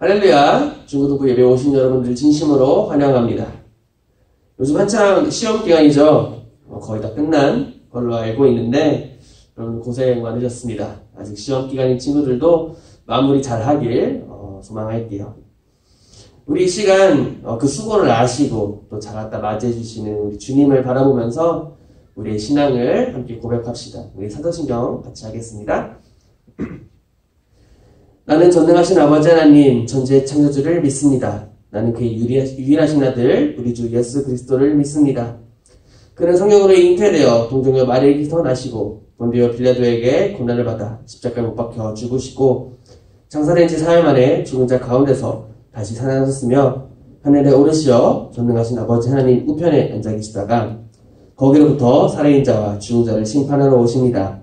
할렐루야! 중고등부 예배 오신 여러분들 진심으로 환영합니다. 요즘 한창 시험 기간이죠. 거의 다 끝난 걸로 알고 있는데 여러분 고생 많으셨습니다. 아직 시험 기간인 친구들도 마무리 잘 하길 소망할게요. 우리 이 시간 그 수고를 아시고 또 잘 왔다 맞이해 주시는 우리 주님을 바라보면서 우리의 신앙을 함께 고백합시다. 우리 사도신경 같이 하겠습니다. 나는 전능하신 아버지 하나님 전지의 창조주를 믿습니다. 나는 그의 유일하신 아들 우리 주 예수 그리스도를 믿습니다. 그는 성령으로 잉태되어 동정녀 마리아에게서 나시고 본디오 빌라도에게 고난을 받아 십자가에 못 박혀 죽으시고 장사된 지 4일 만에 죽은 자 가운데서 다시 살아나셨으며 하늘에 오르시어 전능하신 아버지 하나님 우편에 앉아 계시다가 거기로부터 살아있는 자와 죽은 자를 심판하러 오십니다.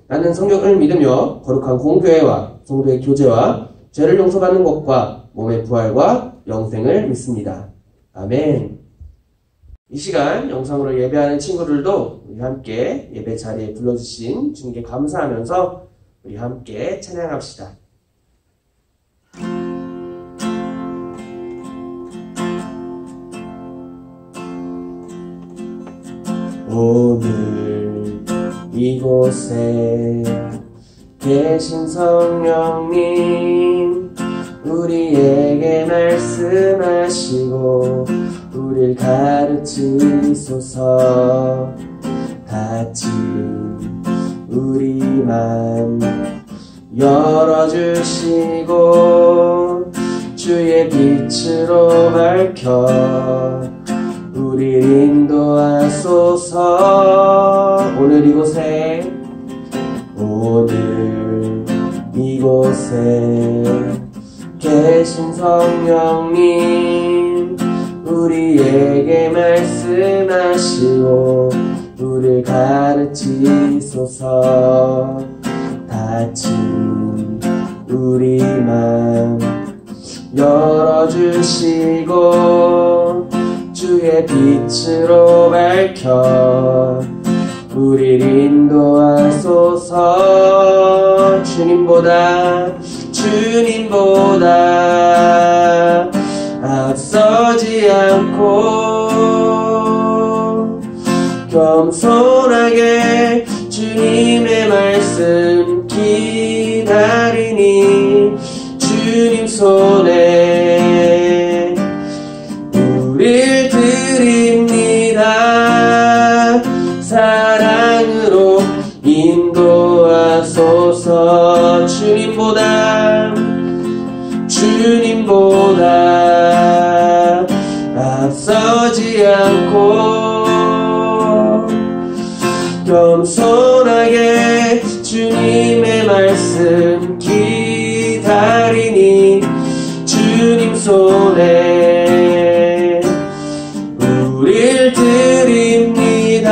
나는 성령을 믿으며 거룩한 공교회와 성도의 교제와 죄를 용서받는 것과 몸의 부활과 영생을 믿습니다. 아멘. 이 시간 영상으로 예배하는 친구들도 우리 함께 예배 자리에 불러주신 주님께 감사하면서 우리 함께 찬양합시다. 오늘 이곳에 계신 성령님 우리에게 말씀하시고 우릴 가르치소서. 닫힌 우리 맘 열어주시고 주의 빛으로 밝혀 우릴 인도하소서. 오늘 이곳에 계신 성령님 우리에게 말씀하시고 우릴 가르치소서. 닫힌 우리 맘 열어주시고 주의 빛으로 밝혀 우릴 인도하소서. 주님보다 앞서지 않고 겸손하게 주님의 말씀 기다리니 주님 손에 우릴 드립니다. 사랑으로 인도하소서. 주님보다 앞서지 않고 겸손하게 주님의 말씀 기다리니 주님 손에 우릴 드립니다.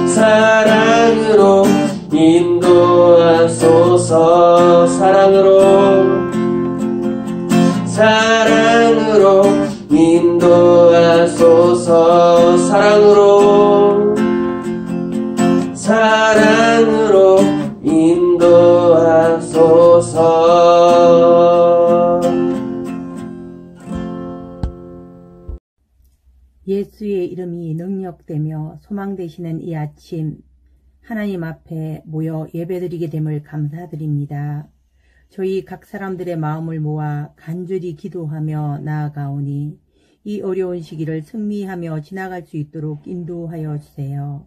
사랑으로 인도하소서. 사랑으로 인도하소서. 사랑으로 인도하소서. 예수의 이름이 능력되며 소망되시는 이 아침 하나님 앞에 모여 예배드리게 됨을 감사드립니다. 저희 각 사람들의 마음을 모아 간절히 기도하며 나아가오니 이 어려운 시기를 승리하며 지나갈 수 있도록 인도하여 주세요.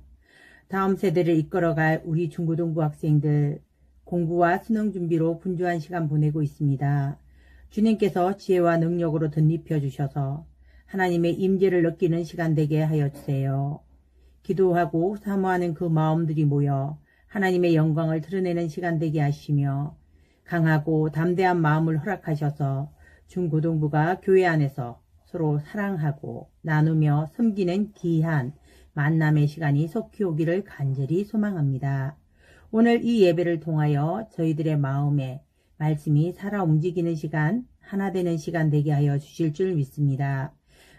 다음 세대를 이끌어갈 우리 중고등부 학생들 공부와 수능 준비로 분주한 시간 보내고 있습니다. 주님께서 지혜와 능력으로 덧입혀 주셔서 하나님의 임재를 느끼는 시간 되게 하여 주세요. 기도하고 사모하는 그 마음들이 모여 하나님의 영광을 드러내는 시간 되게 하시며 강하고 담대한 마음을 허락하셔서 중고등부가 교회 안에서 서로 사랑하고 나누며 섬기는 귀한 만남의 시간이 속히 오기를 간절히 소망합니다. 오늘 이 예배를 통하여 저희들의 마음에 말씀이 살아 움직이는 시간, 하나 되는 시간 되게 하여 주실 줄 믿습니다.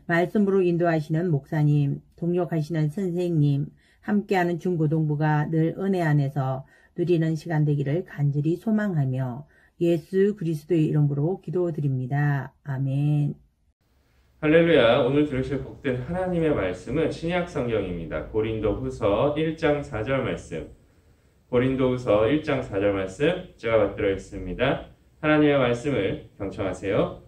말씀으로 인도하시는 목사님, 동역하시는 선생님, 함께하는 중고등부가 늘 은혜 안에서 누리는 시간 되기를 간절히 소망하며 예수 그리스도의 이름으로 기도드립니다. 아멘. 할렐루야. 오늘 들으실 복된 하나님의 말씀은 신약 성경입니다. 고린도후서 1장 4절 말씀. 고린도후서 1장 4절 말씀 제가 받들어 있습니다. 하나님의 말씀을 경청하세요.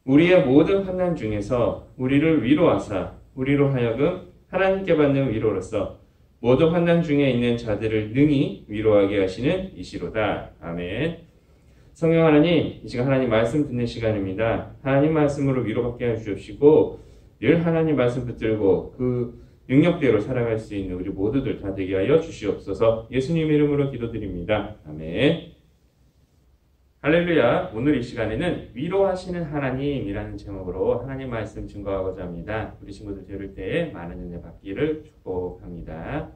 우리의 모든 환난 중에서 우리를 위로하사 우리로 하여금 하나님께 받는 위로로서 모든 환난 중에 있는 자들을 능히 위로하게 하시는 이시로다. 아멘. 성령 하나님, 이 시간 하나님 말씀 듣는 시간입니다. 하나님 말씀으로 위로받게 해주시고 늘 하나님 말씀 붙들고 그 능력대로 살아갈 수 있는 우리 모두들 다 되게 하여 주시옵소서. 예수님 이름으로 기도드립니다. 아멘. 할렐루야. 오늘 이 시간에는 위로하시는 하나님이라는 제목으로 하나님 말씀 증거하고자 합니다. 우리 친구들 들을 때에 많은 은혜 받기를 축복합니다.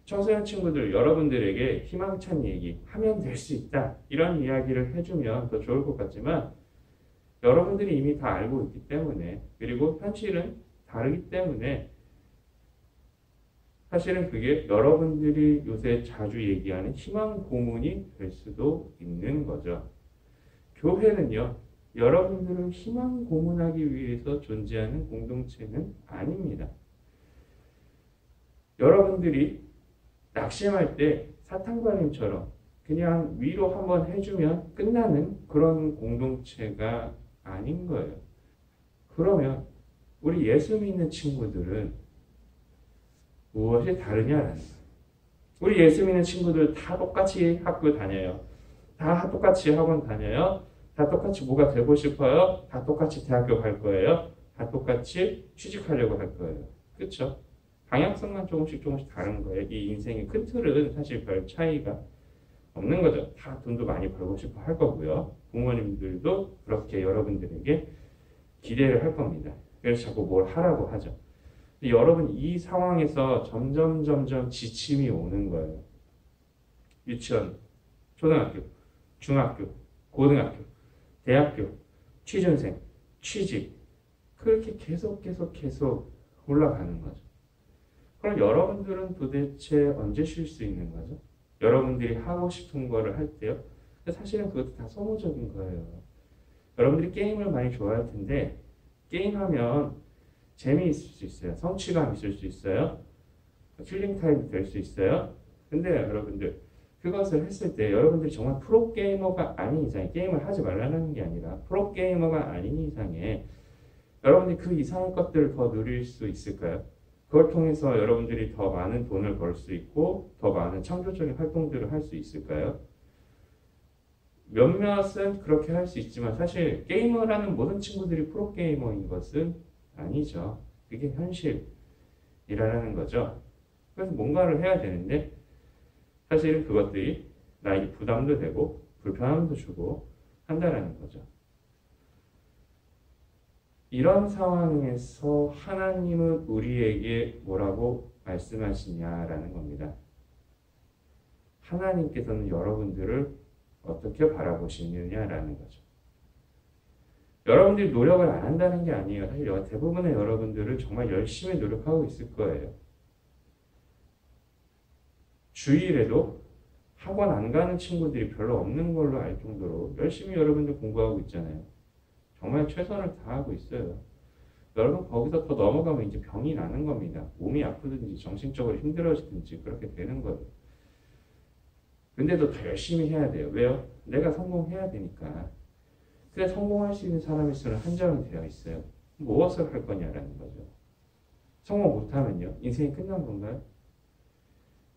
청소년 친구들 여러분들에게 희망찬 얘기 하면 될 수 있다 이런 이야기를 해주면 더 좋을 것 같지만 여러분들이 이미 다 알고 있기 때문에 그리고 현실은 다르기 때문에 사실은 그게 여러분들이 요새 자주 얘기하는 희망 고문이 될 수도 있는 거죠. 교회는요, 여러분들을 희망 고문하기 위해서 존재하는 공동체는 아닙니다. 여러분들이 낙심할 때 사탕발림처럼 그냥 위로 한번 해주면 끝나는 그런 공동체가 아닌 거예요. 그러면 우리 예수 믿는 친구들은 무엇이 다르냐라는 거예요. 우리 예수 믿는 친구들 다 똑같이 학교 다녀요. 다 똑같이 학원 다녀요. 다 똑같이 뭐가 되고 싶어요. 다 똑같이 대학교 갈 거예요. 다 똑같이 취직하려고 할 거예요. 그렇죠? 방향성만 조금씩 다른 거예요. 이 인생의 큰 틀은 사실 별 차이가 없는 거죠. 다 돈도 많이 벌고 싶어 할 거고요. 부모님들도 그렇게 여러분들에게 기대를 할 겁니다. 그래서 자꾸 뭘 하라고 하죠. 근데 여러분 이 상황에서 점점 지침이 오는 거예요. 유치원, 초등학교, 중학교, 고등학교, 대학교, 취준생, 취직 그렇게 계속 올라가는 거죠. 그럼 여러분들은 도대체 언제 쉴 수 있는 거죠? 여러분들이 하고 싶은 거를 할 때요? 사실은 그것도 다 소모적인 거예요. 여러분들이 게임을 많이 좋아할 텐데 게임하면 재미있을 수 있어요. 성취감 있을 수 있어요. 킬링타임이 될 수 있어요. 근데 여러분들 그것을 했을 때 여러분들이 정말 프로게이머가 아닌 이상에 게임을 하지 말라는 게 아니라 프로게이머가 아닌 이상에 여러분들이 그 이상의 것들을 더 누릴 수 있을까요? 그걸 통해서 여러분들이 더 많은 돈을 벌 수 있고 더 많은 창조적인 활동들을 할 수 있을까요? 몇몇은 그렇게 할 수 있지만 사실 게임을 하는 모든 친구들이 프로게이머인 것은 아니죠. 그게 현실이라는 거죠. 그래서 뭔가를 해야 되는데 사실은 그것들이 나에게 부담도 되고 불편함도 주고 한다라는 거죠. 이런 상황에서 하나님은 우리에게 뭐라고 말씀하시냐라는 겁니다. 하나님께서는 여러분들을 어떻게 바라보시느냐라는 거죠. 여러분들이 노력을 안 한다는 게 아니에요. 사실 대부분의 여러분들은 정말 열심히 노력하고 있을 거예요. 주일에도 학원 안 가는 친구들이 별로 없는 걸로 알 정도로 열심히 여러분들 공부하고 있잖아요. 정말 최선을 다하고 있어요. 여러분 거기서 더 넘어가면 이제 병이 나는 겁니다. 몸이 아프든지 정신적으로 힘들어지든지 그렇게 되는 거예요. 근데도 더 열심히 해야 돼요. 왜요? 내가 성공해야 되니까. 근데 성공할 수 있는 사람의 수는 한정이 되어 있어요. 무엇을 할 거냐라는 거죠. 성공 못하면요? 인생이 끝난 건가요?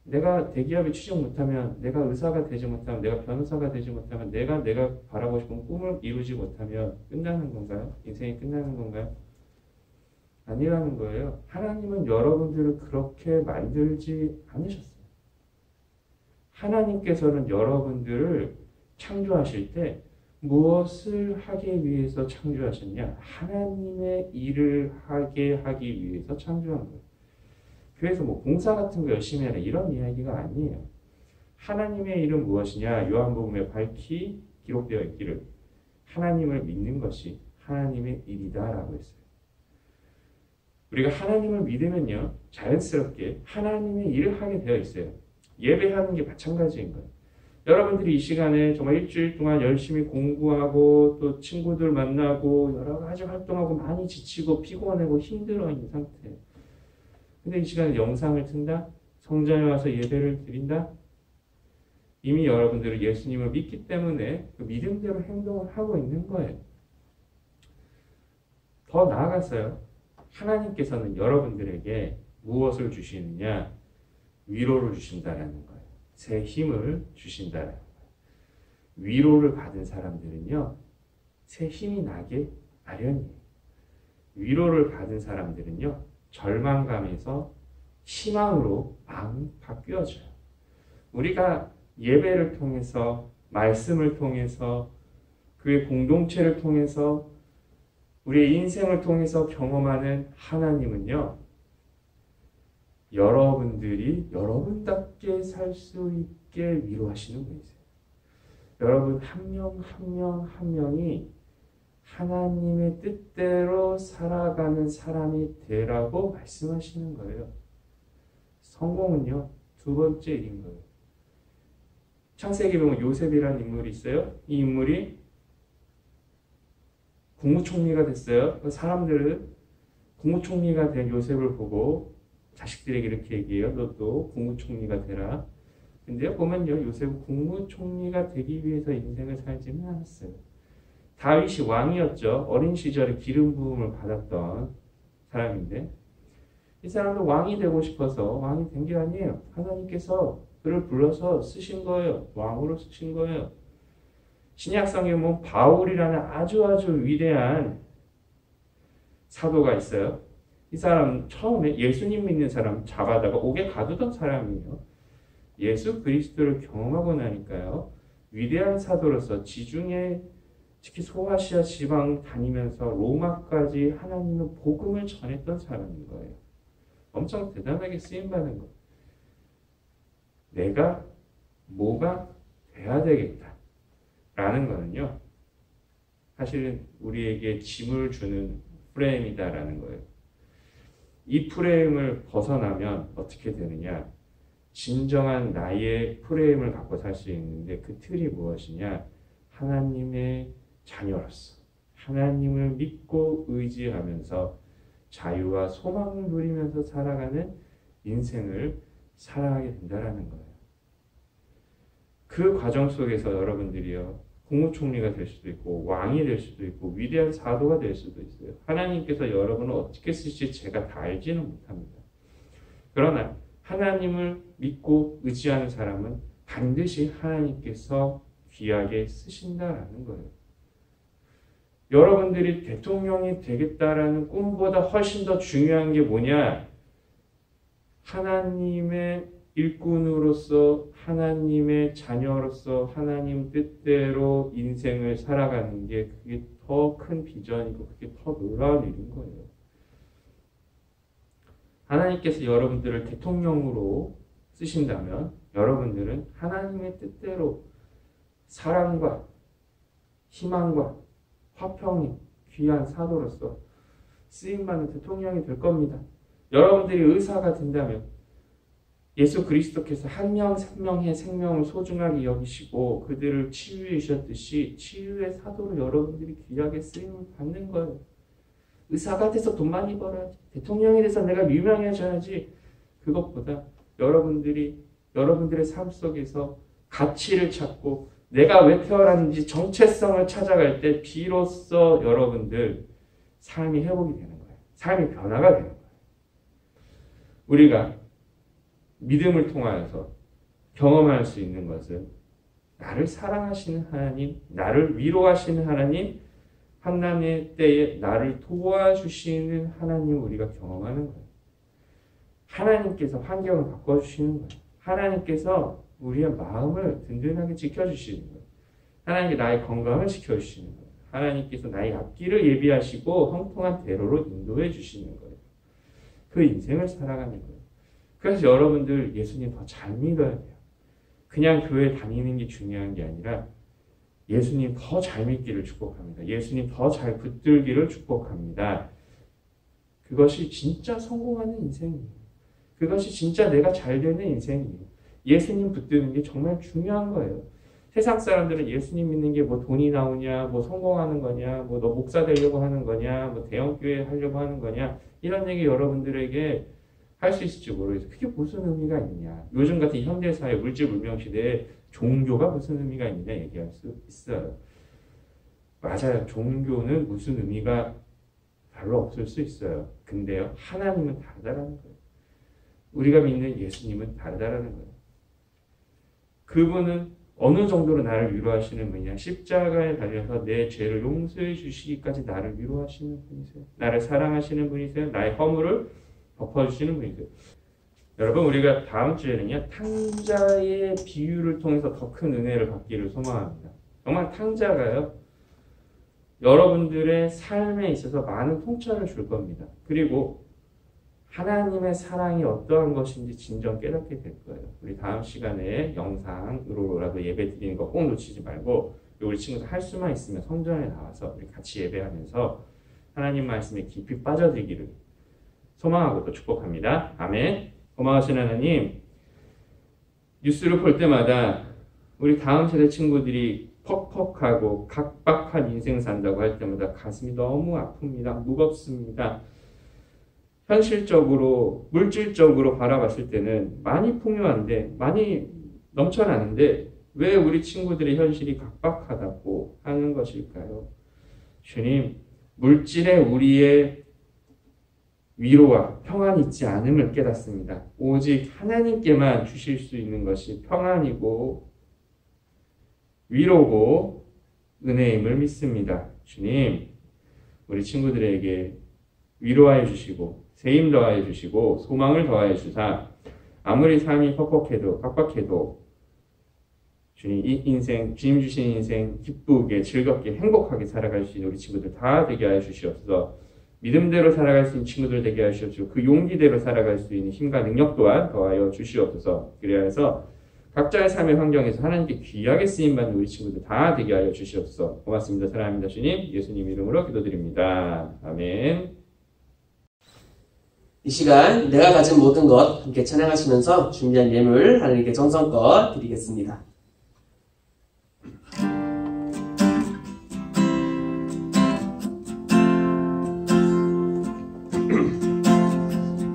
내가 대기업에 취직 못하면, 내가 의사가 되지 못하면, 내가 변호사가 되지 못하면, 내가 바라고 싶은 꿈을 이루지 못하면 끝나는 건가요? 인생이 끝나는 건가요? 아니라는 거예요. 하나님은 여러분들을 그렇게 만들지 않으셨어요. 하나님께서는 여러분들을 창조하실 때 무엇을 하기 위해서 창조하셨냐? 하나님의 일을 하게 하기 위해서 창조한 거예요. 그래서 뭐 봉사 같은 거 열심히 하라 이런 이야기가 아니에요. 하나님의 일은 무엇이냐? 요한복음에 밝히 기록되어 있기를 하나님을 믿는 것이 하나님의 일이다라고 했어요. 우리가 하나님을 믿으면요, 자연스럽게 하나님의 일을 하게 되어 있어요. 예배하는 게 마찬가지인 거예요. 여러분들이 이 시간에 정말 일주일 동안 열심히 공부하고 또 친구들 만나고 여러 가지 활동하고 많이 지치고 피곤하고 힘들어 있는 상태. 근데 이 시간에 영상을 튼다? 성전에 와서 예배를 드린다? 이미 여러분들은 예수님을 믿기 때문에 그 믿음대로 행동을 하고 있는 거예요. 더 나아가서요. 하나님께서는 여러분들에게 무엇을 주시느냐? 위로를 주신다라는 거예요. 새 힘을 주신다라는 거예요. 위로를 받은 사람들은요. 새 힘이 나게 마련이에요. 위로를 받은 사람들은요. 절망감에서 희망으로 마음이 바뀌어져요. 우리가 예배를 통해서 말씀을 통해서 그의 공동체를 통해서 우리의 인생을 통해서 경험하는 하나님은요. 여러분들이 여러분답게 살 수 있게 위로하시는 분이세요. 여러분 한 명 한 명이 하나님의 뜻대로 살아가는 사람이 되라고 말씀하시는 거예요. 성공은요. 두 번째 일인 거예요. 창세기 보면 요셉이라는 인물이 있어요. 이 인물이 국무총리가 됐어요. 사람들은 국무총리가 된 요셉을 보고 자식들에게 이렇게 얘기해요. 너도 국무총리가 되라. 근데 보면요. 요셉은 국무총리가 되기 위해서 인생을 살지는 않았어요. 다윗이 왕이었죠. 어린 시절에 기름 부음을 받았던 사람인데 이 사람도 왕이 되고 싶어서 왕이 된 게 아니에요. 하나님께서 그를 불러서 쓰신 거예요. 왕으로 쓰신 거예요. 신약성에 보면 바울이라는 아주 위대한 사도가 있어요. 이 사람 처음에 예수님 믿는 사람 잡아다가 옥에 가두던 사람이에요. 예수 그리스도를 경험하고 나니까요. 위대한 사도로서 지중해 특히 소아시아 지방 다니면서 로마까지 하나님의 복음을 전했던 사람인 거예요. 엄청 대단하게 쓰임받은 거예요. 내가 뭐가 돼야 되겠다 라는 거는요. 사실은 우리에게 짐을 주는 프레임이다라는 거예요. 이 프레임을 벗어나면 어떻게 되느냐. 진정한 나의 프레임을 갖고 살 수 있는데 그 틀이 무엇이냐. 하나님의 자녀로서 하나님을 믿고 의지하면서 자유와 소망을 누리면서 살아가는 인생을 살아가게 된다는 거예요. 그 과정 속에서 여러분들이요. 국무총리가 될 수도 있고 왕이 될 수도 있고 위대한 사도가 될 수도 있어요. 하나님께서 여러분을 어떻게 쓰실지 제가 다 알지는 못합니다. 그러나 하나님을 믿고 의지하는 사람은 반드시 하나님께서 귀하게 쓰신다라는 거예요. 여러분들이 대통령이 되겠다라는 꿈보다 훨씬 더 중요한 게 뭐냐? 하나님의 일꾼으로서 하나님의 자녀로서 하나님 뜻대로 인생을 살아가는 게 그게 더 큰 비전이고 그게 더 놀라운 일인 거예요. 하나님께서 여러분들을 대통령으로 쓰신다면 여러분들은 하나님의 뜻대로 사랑과 희망과 화평이 귀한 사도로서 쓰임받는 대통령이 될 겁니다. 여러분들이 의사가 된다면 예수 그리스도께서 한 명 생명의 생명을 소중하게 여기시고 그들을 치유해 주셨듯이 치유의 사도로 여러분들이 귀하게 쓰임을 받는 거예요. 의사가 돼서 돈 많이 벌어야지. 대통령이 돼서 내가 유명해져야지. 그것보다 여러분들의 삶 속에서 가치를 찾고 내가 왜 태어났는지 정체성을 찾아갈 때 비로소 여러분들 삶이 회복이 되는 거예요. 삶이 변화가 되는 거예요. 우리가 믿음을 통하여서 경험할 수 있는 것은 나를 사랑하시는 하나님, 나를 위로하시는 하나님, 환난의 때에 나를 도와주시는 하나님을 우리가 경험하는 거예요. 하나님께서 환경을 바꿔주시는 거예요. 하나님께서 우리의 마음을 든든하게 지켜주시는 거예요. 하나님께 나의 건강을 지켜주시는 거예요. 하나님께서 나의 앞길을 예비하시고 형통한 대로로 인도해 주시는 거예요. 그 인생을 살아가는 거예요. 그래서 여러분들 예수님 더 잘 믿어야 돼요. 그냥 교회 다니는 게 중요한 게 아니라 예수님 더 잘 믿기를 축복합니다. 예수님 더 잘 붙들기를 축복합니다. 그것이 진짜 성공하는 인생이에요. 그것이 진짜 내가 잘 되는 인생이에요. 예수님 붙드는 게 정말 중요한 거예요. 세상 사람들은 예수님 믿는 게 뭐 돈이 나오냐, 뭐 성공하는 거냐, 뭐 너 목사 되려고 하는 거냐, 뭐 대형교회 하려고 하는 거냐, 이런 얘기 여러분들에게 할 수 있을지 모르겠어요. 그게 무슨 의미가 있냐. 요즘 같은 현대사회 물질문명시대에 종교가 무슨 의미가 있느냐 얘기할 수 있어요. 맞아요. 종교는 무슨 의미가 별로 없을 수 있어요. 근데요, 하나님은 다르다라는 거예요. 우리가 믿는 예수님은 다르다라는 거예요. 그분은 어느 정도로 나를 위로하시는 분이냐. 십자가에 달려서 내 죄를 용서해 주시기까지 나를 위로하시는 분이세요. 나를 사랑하시는 분이세요. 나의 허물을 덮어주시는 분이세요. 여러분, 우리가 다음 주에는요, 탕자의 비유를 통해서 더 큰 은혜를 받기를 소망합니다. 정말 탕자가요, 여러분들의 삶에 있어서 많은 통찰을 줄 겁니다. 그리고 하나님의 사랑이 어떠한 것인지 진정 깨닫게 될 거예요. 우리 다음 시간에 영상으로라도 예배 드리는 거 꼭 놓치지 말고, 우리 친구들 할 수만 있으면 성전에 나와서 우리 같이 예배하면서 하나님 말씀에 깊이 빠져들기를 소망하고 또 축복합니다. 아멘. 고마우신 하나님, 뉴스를 볼 때마다 우리 다음 세대 친구들이 퍽퍽하고 각박한 인생 산다고 할 때마다 가슴이 너무 아픕니다. 무겁습니다. 현실적으로, 물질적으로 바라봤을 때는 많이 풍요한데, 많이 넘쳐나는데 왜 우리 친구들의 현실이 각박하다고 하는 것일까요? 주님, 물질에 우리의 위로와 평안이 있지 않음을 깨닫습니다. 오직 하나님께만 주실 수 있는 것이 평안이고 위로고 은혜임을 믿습니다. 주님, 우리 친구들에게 위로하여 주시고 세임 더하여 주시고 소망을 더하여 주사, 아무리 삶이 퍽퍽해도 빡빡해도 주님, 이 인생, 주님 주신 인생 기쁘게 즐겁게 행복하게 살아갈 수 있는 우리 친구들 다 되게 하여 주시옵소서. 믿음대로 살아갈 수 있는 친구들 되게 하시옵시고, 그 용기대로 살아갈 수 있는 힘과 능력 또한 더하여 주시옵소서. 그래야 해서 각자의 삶의 환경에서 하나님께 귀하게 쓰임받는 우리 친구들 다 되게 하여 주시옵소서. 고맙습니다. 사랑합니다. 주님, 예수님 이름으로 기도드립니다. 아멘. 이 시간 내가 가진 모든 것 함께 찬양하시면서 준비한 예물 하나님께 정성껏 드리겠습니다.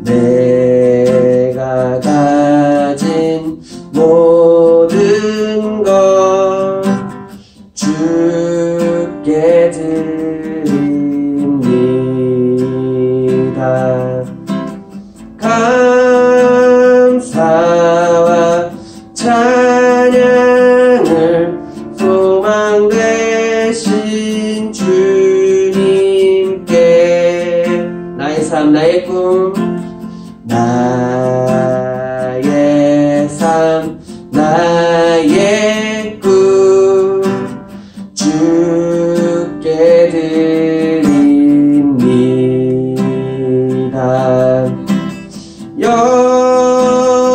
내가 가진 모든 것 주께 드립니다. 감사와 찬양을 소망 되신 주님께 나의 삶, 나의 꿈, 나의 삶, 나의 꿈 주께 드립니다.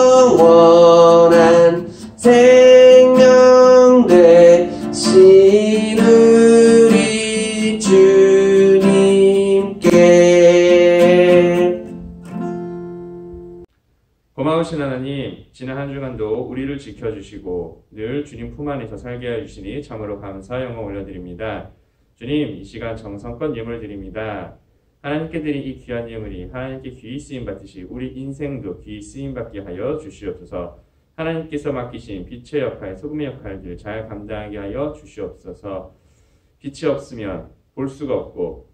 영원한 생명 되신 우리 주님께. 고마우신 하나님, 지난 한 주간도 우리를 지켜주시고 늘 주님 품 안에서 살게 해주시니 참으로 감사 영광 올려드립니다. 주님, 이 시간 정성껏 예물 드립니다. 하나님께 드린 이 귀한 예물이 하나님께 귀히 쓰임받듯이 우리 인생도 귀히 쓰임받게 하여 주시옵소서. 하나님께서 맡기신 빛의 역할, 소금의 역할들 잘 감당하게 하여 주시옵소서. 빛이 없으면 볼 수가 없고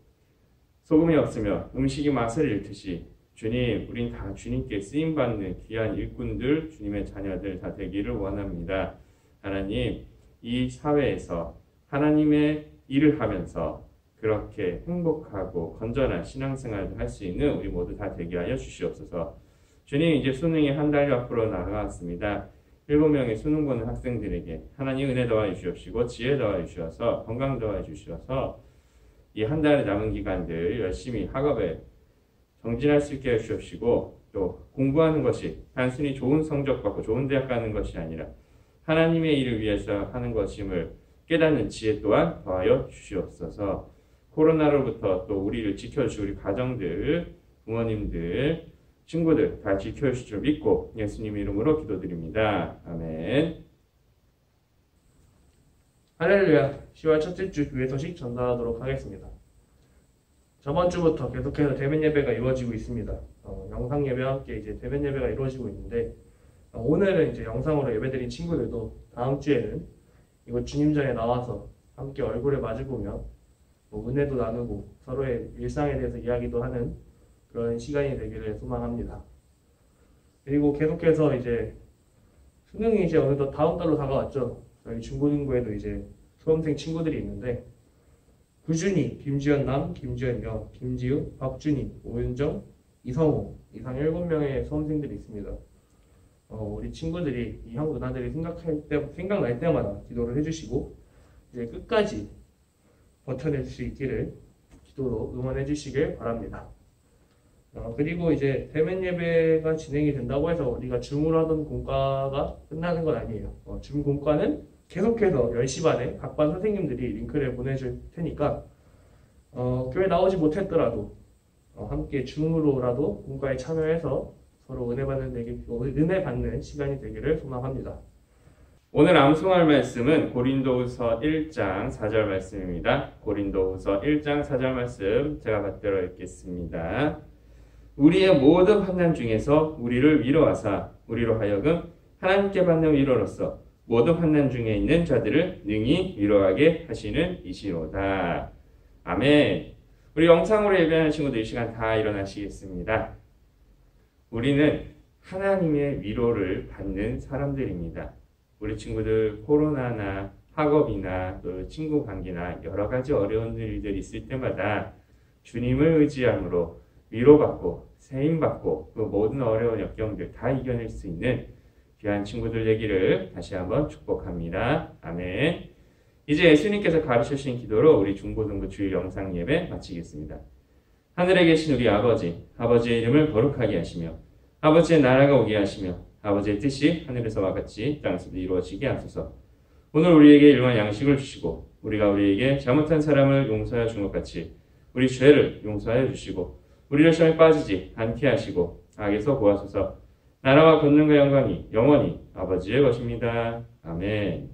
소금이 없으면 음식이 맛을 잃듯이 주님, 우린 다 주님께 쓰임받는 귀한 일꾼들, 주님의 자녀들 다 되기를 원합니다. 하나님, 이 사회에서 하나님의 일을 하면서 그렇게 행복하고 건전한 신앙생활을 할 수 있는 우리 모두 다 되게 하여 주시옵소서. 주님, 이제 수능이 한 달 앞으로 나아왔습니다. 7명의 수능 보는 학생들에게 하나님 은혜 더하여 주시옵시고 지혜 더하여 주셔서 건강 더하여 주셔서 이 한 달의 남은 기간들 열심히 학업에 정진할 수 있게 해주시옵시고, 또 공부하는 것이 단순히 좋은 성적 받고 좋은 대학 가는 것이 아니라 하나님의 일을 위해서 하는 것임을 깨닫는 지혜 또한 더하여 주시옵소서. 코로나로부터 또 우리를 지켜주시고 우리 가정들, 부모님들, 친구들 다 지켜주실 줄 믿고 예수님 이름으로 기도드립니다. 아멘. 할렐루야, 10월 첫째 주 교회 소식 전달하도록 하겠습니다. 저번 주부터 계속해서 대면 예배가 이루어지고 있습니다. 영상 예배와 함께 이제 대면 예배가 이루어지고 있는데, 오늘은 이제 영상으로 예배드린 친구들도 다음 주에는 이곳 주님전에 나와서 함께 얼굴을 마주보며 은혜도 나누고 서로의 일상에 대해서 이야기도 하는 그런 시간이 되기를 소망합니다. 그리고 계속해서 이제 수능이 이제 어느덧 다음 달로 다가왔죠. 저희 중고등부에도 이제 수험생 친구들이 있는데, 구준이, 김지연남, 김지연여, 김지우, 박준희, 오윤정, 이성호 이상 7명의 수험생들이 있습니다. 우리 친구들이 이 형 누나들이 생각날 때마다 기도를 해주시고 이제 끝까지 버텨낼 수 있기를 기도로 응원해 주시길 바랍니다. 그리고 이제 대면 예배가 진행이 된다고 해서 우리가 줌으로 하던 공과가 끝나는 건 아니에요. 줌 공과는 계속해서 10시 반에 각 반 선생님들이 링크를 보내줄 테니까 교회 나오지 못했더라도 함께 줌으로라도 공과에 참여해서 서로 은혜 받는 시간이 되기를 소망합니다. 오늘 암송할 말씀은 고린도후서 1장 4절 말씀입니다. 고린도후서 1장 4절 말씀 제가 받들어 읽겠습니다. 우리의 모든 환난 중에서 우리를 위로하사 우리로 하여금 하나님께 받는 위로로서 모든 환난 중에 있는 자들을 능히 위로하게 하시는 이시로다. 아멘. 우리 영상으로 예배하는 친구들 이 시간 다 일어나시겠습니다. 우리는 하나님의 위로를 받는 사람들입니다. 우리 친구들 코로나나 학업이나 또 친구 관계나 여러 가지 어려운 일들이 있을 때마다 주님을 의지함으로 위로받고 세임받고 그 모든 어려운 역경들 다 이겨낼 수 있는 귀한 친구들 되기를 다시 한번 축복합니다. 아멘. 이제 예수님께서 가르치신 기도로 우리 중고등부 주일 영상 예배 마치겠습니다. 하늘에 계신 우리 아버지, 아버지의 이름을 거룩하게 하시며 아버지의 나라가 오게 하시며 아버지의 뜻이 하늘에서와 같이 땅에서도 이루어지게 하소서. 오늘 우리에게 일용할 양식을 주시고 우리가 우리에게 잘못한 사람을 용서하여 준 것 같이 우리 죄를 용서하여 주시고 우리를 시험에 빠지지 않게 하시고 악에서 구하소서. 나라와 권능과 영광이 영원히 아버지의 것입니다. 아멘.